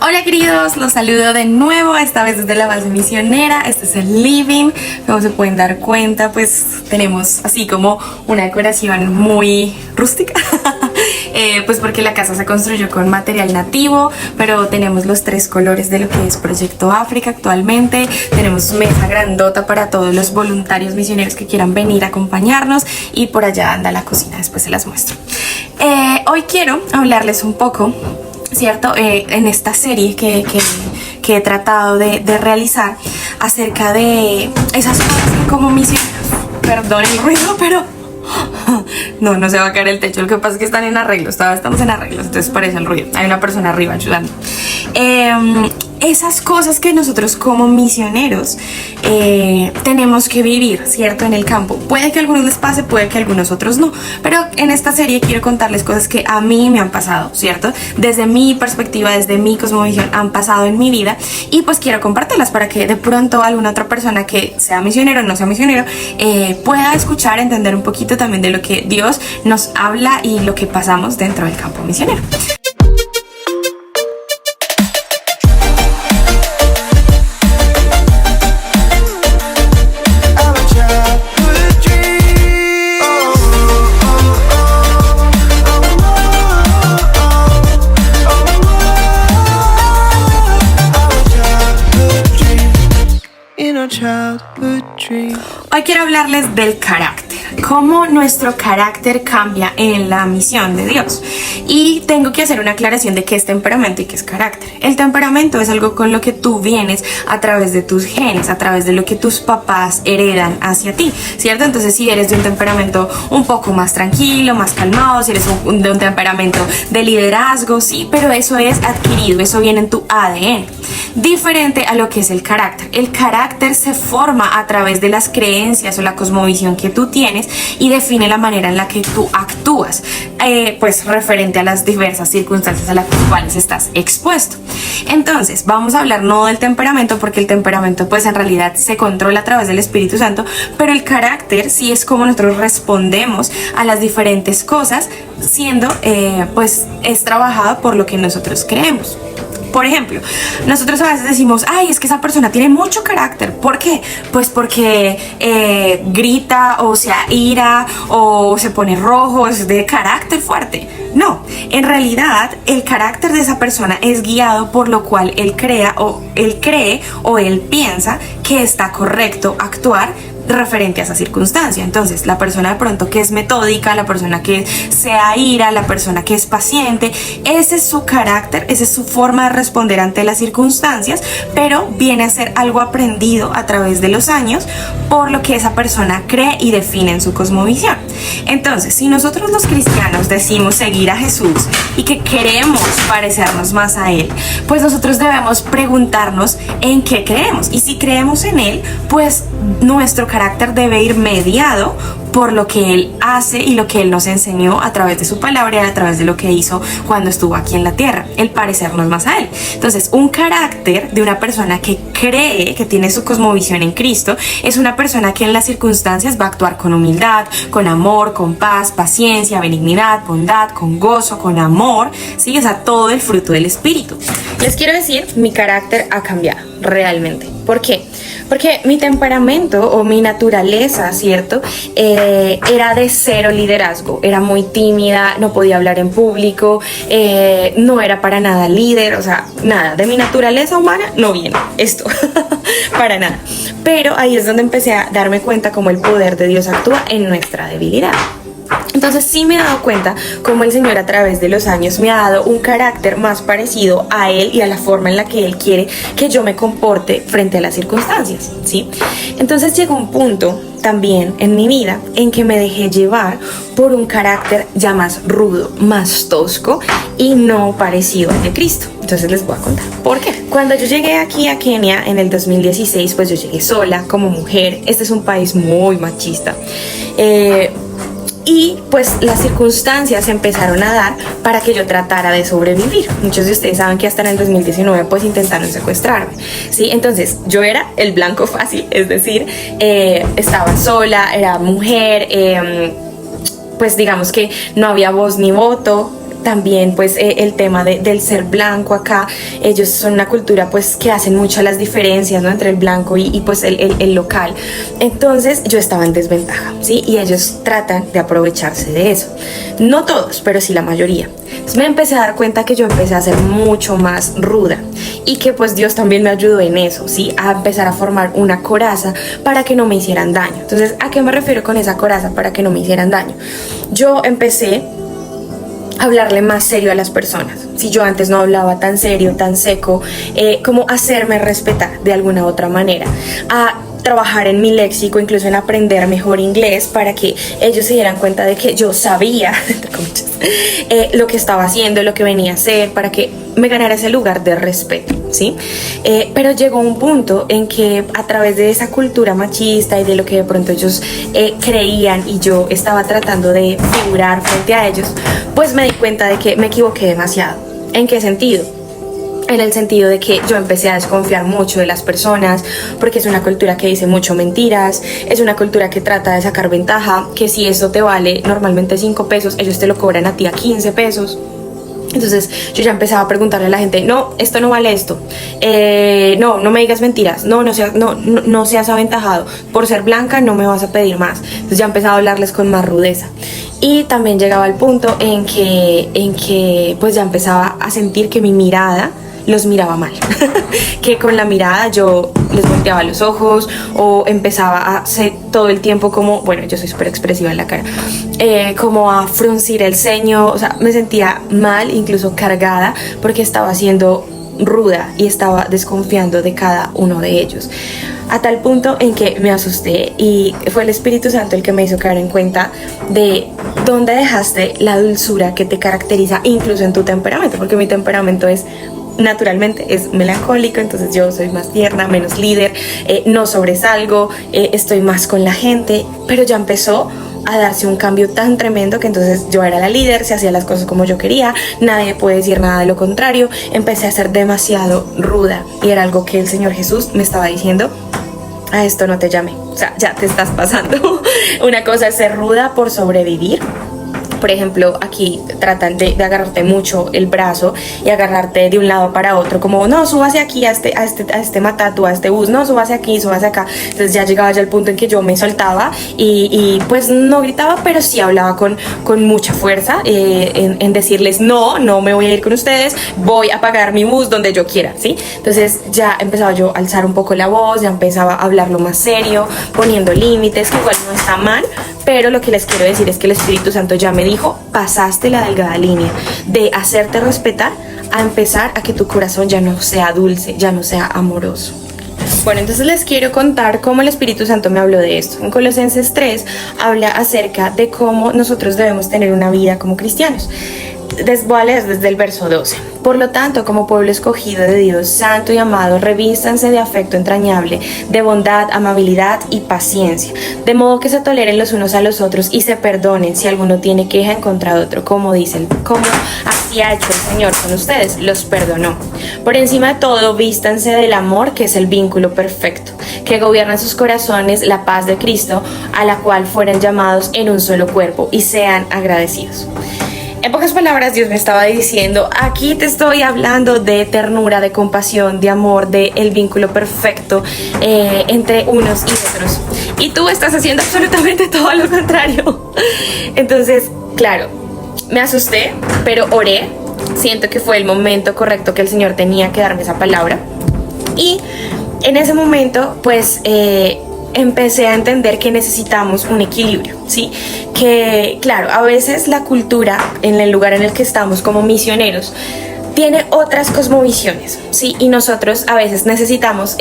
Hola queridos, los saludo de nuevo, esta vez desde la base misionera. Este es el living. Como se pueden dar cuenta, pues tenemos así como una decoración muy rústica. Pues porque la casa se construyó con material nativo, pero tenemos los 3 colores de lo que es Proyecto África actualmente. Tenemos mesa grandota para todos los voluntarios misioneros que quieran venir a acompañarnos, y por allá anda la cocina, después se las muestro. Hoy quiero hablarles un poco, ¿cierto? En esta serie que he tratado de realizar acerca de esas cosas como misioneros. Perdón el ruido, pero no se va a caer el techo. Lo que pasa es que están en arreglos, estamos en arreglos, entonces parece el ruido. Hay una persona arriba ayudando. Esas cosas que nosotros como misioneros tenemos que vivir, ¿cierto? En el campo. Puede que a algunos les pase, puede que a algunos otros no. Pero en esta serie quiero contarles cosas que a mí me han pasado, ¿cierto? Desde mi perspectiva, desde mi cosmovisión, han pasado en mi vida. Y pues quiero compartirlas para que de pronto alguna otra persona que sea misionero o no sea misionero pueda escuchar, entender un poquito también de lo que Dios nos habla y lo que pasamos dentro del campo misionero. Hoy quiero hablarles del carácter, cómo nuestro carácter cambia en la misión de Dios. Y tengo que hacer una aclaración de qué es temperamento y qué es carácter. El temperamento es algo con lo que tú vienes a través de tus genes, a través de lo que tus papás heredan hacia ti, ¿cierto? Entonces, si eres de un temperamento un poco más tranquilo, más calmado, si eres de un temperamento de liderazgo, sí, pero eso es adquirido, eso viene en tu ADN. Diferente a lo que es el carácter. El carácter se forma a través de las creencias o la cosmovisión que tú tienes y define la manera en la que tú actúas, pues referente a las diversas circunstancias a las cuales estás expuesto. Entonces, vamos a hablar no del temperamento, porque el temperamento pues en realidad se controla a través del Espíritu Santo, pero el carácter sí es como nosotros respondemos a las diferentes cosas, siendo pues es trabajado por lo que nosotros creemos. Por ejemplo, nosotros a veces decimos, ay, es que esa persona tiene mucho carácter. ¿Por qué? Pues porque grita o se ira o se pone rojo, es de carácter fuerte. No, en realidad el carácter de esa persona es guiado por lo cual él cree o él piensa que está correcto actuar referente a esa circunstancia. Entonces, la persona de pronto que es metódica, la persona que se aira, la persona que es paciente, ese es su carácter, esa es su forma de responder ante las circunstancias, pero viene a ser algo aprendido a través de los años por lo que esa persona cree y define en su cosmovisión. Entonces, si nosotros los cristianos decimos seguir a Jesús y que queremos parecernos más a Él, pues nosotros debemos preguntarnos en qué creemos, y si creemos en Él, pues nuestro carácter debe ir mediado por lo que Él hace y lo que Él nos enseñó a través de su palabra y a través de lo que hizo cuando estuvo aquí en la tierra, el parecernos más a Él. Entonces, un carácter de una persona que cree, que tiene su cosmovisión en Cristo, es una persona que en las circunstancias va a actuar con humildad, con amor, con paz, paciencia, benignidad, bondad, con gozo, con amor, ¿sí? O sea, todo el fruto del Espíritu. Les quiero decir, mi carácter ha cambiado realmente. ¿Por qué? Porque mi temperamento o mi naturaleza, ¿cierto? Era de cero liderazgo, era muy tímida, no podía hablar en público, no era para nada líder, o sea, nada, de mi naturaleza humana no viene esto, para nada. Pero ahí es donde empecé a darme cuenta cómo el poder de Dios actúa en nuestra debilidad. Entonces sí me he dado cuenta cómo el Señor a través de los años me ha dado un carácter más parecido a Él y a la forma en la que Él quiere que yo me comporte frente a las circunstancias, ¿sí? Entonces llegó un punto también en mi vida en que me dejé llevar por un carácter ya más rudo, más tosco y no parecido al de Cristo. Entonces les voy a contar por qué. Cuando yo llegué aquí a Kenia en el 2016, pues yo llegué sola como mujer. Este es un país muy machista. Y pues las circunstancias se empezaron a dar para que yo tratara de sobrevivir. Muchos de ustedes saben que hasta en el 2019 pues intentaron secuestrarme, ¿sí? Entonces yo era el blanco fácil, es decir, estaba sola, era mujer, pues digamos que no había voz ni voto. también pues el tema del ser blanco acá, ellos son una cultura pues que hacen mucho las diferencias, ¿no? Entre el blanco y pues el local. Entonces yo estaba en desventaja, ¿sí? Y ellos tratan de aprovecharse de eso. No todos, pero sí la mayoría. Entonces me empecé a dar cuenta que yo empecé a ser mucho más ruda y que pues Dios también me ayudó en eso, ¿sí? A empezar a formar una coraza para que no me hicieran daño. Entonces, ¿a qué me refiero con esa coraza para que no me hicieran daño? Yo empecé a hablarle más serio a las personas. Si yo antes no hablaba tan serio, tan seco, como hacerme respetar de alguna otra manera, a trabajar en mi léxico, incluso en aprender mejor inglés para que ellos se dieran cuenta de que yo sabía lo que estaba haciendo, lo que venía a hacer, para que me ganara ese lugar de respeto, ¿sí? Pero llegó un punto en que a través de esa cultura machista y de lo que de pronto ellos creían y yo estaba tratando de figurar frente a ellos, pues me di cuenta de que me equivoqué demasiado. ¿En qué sentido? En el sentido de que yo empecé a desconfiar mucho de las personas, porque es una cultura que dice mucho mentiras, es una cultura que trata de sacar ventaja, que si eso te vale normalmente 5 pesos, ellos te lo cobran a ti a 15 pesos. Entonces yo ya empezaba a preguntarle a la gente, no, esto no vale esto, no me digas mentiras, no seas aventajado, por ser blanca no me vas a pedir más. Entonces ya empezaba a hablarles con más rudeza. Y también llegaba el punto en que pues ya empezaba a sentir que mi mirada los miraba mal, que con la mirada yo les volteaba los ojos o empezaba a hacer todo el tiempo como, bueno, yo soy súper expresiva en la cara, como a fruncir el ceño, o sea, me sentía mal, incluso cargada, porque estaba siendo ruda y estaba desconfiando de cada uno de ellos, a tal punto en que me asusté y fue el Espíritu Santo el que me hizo caer en cuenta de dónde dejaste la dulzura que te caracteriza incluso en tu temperamento, porque mi temperamento naturalmente es melancólico, entonces yo soy más tierna, menos líder, no sobresalgo, estoy más con la gente, pero ya empezó a darse un cambio tan tremendo que entonces yo era la líder, se hacía las cosas como yo quería, nadie puede decir nada de lo contrario, empecé a ser demasiado ruda y era algo que el Señor Jesús me estaba diciendo: a esto no te llamé, o sea, ya te estás pasando. Una cosa es ser ruda por sobrevivir. Por ejemplo, aquí tratan de agarrarte mucho el brazo y agarrarte de un lado para otro, como no, súbase aquí a este matatu, a este bus, no, súbase aquí, súbase acá. Entonces ya llegaba ya el punto en que yo me soltaba y pues no gritaba, pero sí hablaba con mucha fuerza en decirles no me voy a ir con ustedes, voy a pagar mi bus donde yo quiera, ¿sí? Entonces ya empezaba yo a alzar un poco la voz, ya empezaba a hablarlo más serio, poniendo límites, que igual no está mal, pero lo que les quiero decir es que el Espíritu Santo ya me dijo: pasaste la delgada línea de hacerte respetar a empezar a que tu corazón ya no sea dulce, ya no sea amoroso. Bueno, entonces les quiero contar cómo el Espíritu Santo me habló de esto. En Colosenses 3 habla acerca de cómo nosotros debemos tener una vida como cristianos. Voy a leer desde el verso 12. Por lo tanto, como pueblo escogido de Dios, santo y amado, revístanse de afecto entrañable, de bondad, amabilidad y paciencia, de modo que se toleren los unos a los otros y se perdonen si alguno tiene queja en contra de otro, como así ha hecho el Señor con ustedes, los perdonó. Por encima de todo, vístanse del amor, que es el vínculo perfecto, que gobierna sus corazones la paz de Cristo, a la cual fueron llamados en un solo cuerpo, y sean agradecidos. En pocas palabras, Dios me estaba diciendo: aquí te estoy hablando de ternura, de compasión, de amor, de el vínculo perfecto entre unos y otros. Y tú estás haciendo absolutamente todo lo contrario. Entonces, claro, me asusté, pero oré. Siento que fue el momento correcto que el Señor tenía que darme esa palabra. Y en ese momento, pues, empecé a entender que necesitamos un equilibrio, ¿sí? Que, claro, a veces la cultura, en el lugar en el que estamos como misioneros, tiene otras cosmovisiones, ¿sí? Y nosotros a veces necesitamos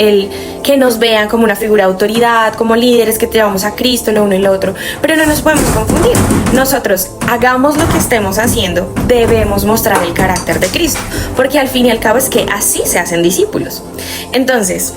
que nos vean como una figura de autoridad, como líderes que llevamos a Cristo, lo uno y lo otro, pero no nos podemos confundir. Nosotros, hagamos lo que estemos haciendo, debemos mostrar el carácter de Cristo, porque al fin y al cabo es que así se hacen discípulos. Entonces,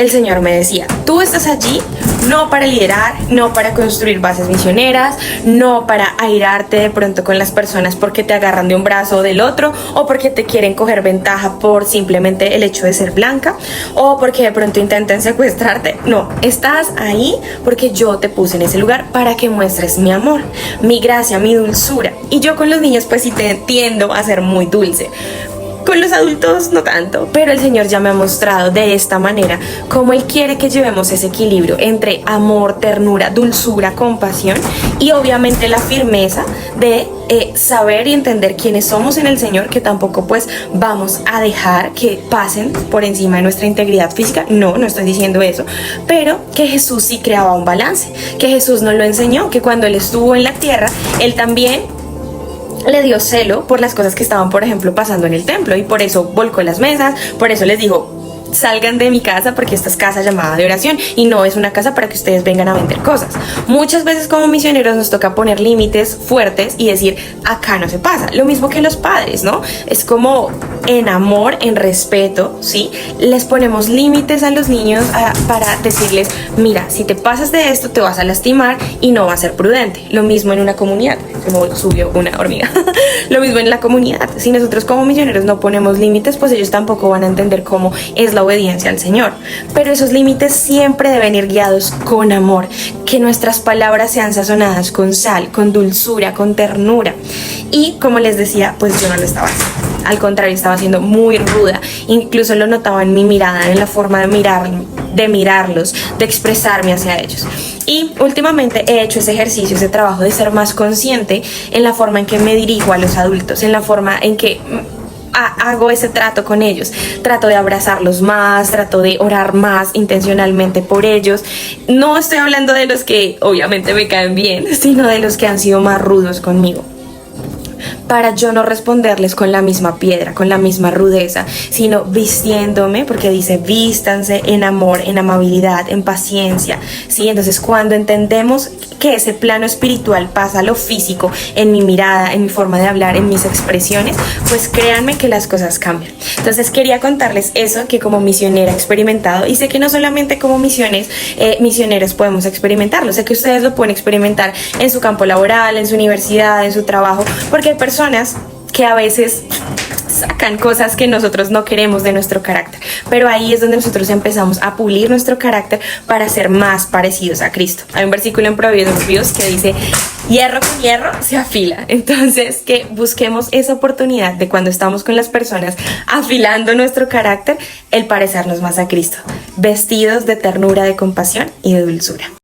el Señor me decía, tú estás allí no para liderar, no para construir bases misioneras, no para airarte de pronto con las personas porque te agarran de un brazo o del otro, o porque te quieren coger ventaja por simplemente el hecho de ser blanca, o porque de pronto intenten secuestrarte. No, estás ahí porque yo te puse en ese lugar para que muestres mi amor, mi gracia, mi dulzura. Y yo con los niños pues sí tiendo a ser muy dulce. Con los adultos no tanto, pero el Señor ya me ha mostrado de esta manera cómo Él quiere que llevemos ese equilibrio entre amor, ternura, dulzura, compasión y obviamente la firmeza de saber y entender quiénes somos en el Señor, que tampoco pues vamos a dejar que pasen por encima de nuestra integridad física. No estoy diciendo eso, pero que Jesús sí creaba un balance, que Jesús nos lo enseñó, que cuando Él estuvo en la tierra, Él también le dio celo por las cosas que estaban, por ejemplo, pasando en el templo, y por eso volcó las mesas, por eso les dijo, salgan de mi casa porque esta es casa llamada de oración y no es una casa para que ustedes vengan a vender cosas. Muchas veces como misioneros nos toca poner límites fuertes y decir, acá no se pasa. Lo mismo que los padres, ¿no? Es como en amor, en respeto, ¿sí? Les ponemos límites a los niños para decirles, mira, si te pasas de esto te vas a lastimar y no va a ser prudente. Lo mismo en una comunidad, como subió una hormiga. Lo mismo en la comunidad. Si nosotros como misioneros no ponemos límites, pues ellos tampoco van a entender cómo es la obediencia al Señor. Pero esos límites siempre deben ir guiados con amor, que nuestras palabras sean sazonadas con sal, con dulzura, con ternura. Y como les decía, pues yo no lo estaba haciendo. Al contrario, estaba siendo muy ruda. Incluso lo notaba en mi mirada, en la forma de mirarlos, de expresarme hacia ellos. Y últimamente he hecho ese ejercicio, ese trabajo de ser más consciente en la forma en que me dirijo a los adultos, en la forma en que hago ese trato con ellos. Trato de abrazarlos más, trato de orar más intencionalmente por ellos. No estoy hablando de los que obviamente me caen bien, sino de los que han sido más rudos conmigo, para yo no responderles con la misma piedra, con la misma rudeza, sino vistiéndome, porque dice vístanse en amor, en amabilidad, en paciencia, ¿sí? Entonces cuando entendemos que ese plano espiritual pasa a lo físico, en mi mirada, en mi forma de hablar, en mis expresiones, pues créanme que las cosas cambian. Entonces quería contarles eso que como misionera he experimentado, y sé que no solamente como misioneros podemos experimentarlo, sé que ustedes lo pueden experimentar en su campo laboral, en su universidad, en su trabajo, porque hay personas que a veces sacan cosas que nosotros no queremos de nuestro carácter, pero ahí es donde nosotros empezamos a pulir nuestro carácter para ser más parecidos a Cristo. Hay un versículo en Proverbios que dice, hierro con hierro se afila. Entonces que busquemos esa oportunidad de cuando estamos con las personas afilando nuestro carácter, el parecernos más a Cristo, vestidos de ternura, de compasión y de dulzura.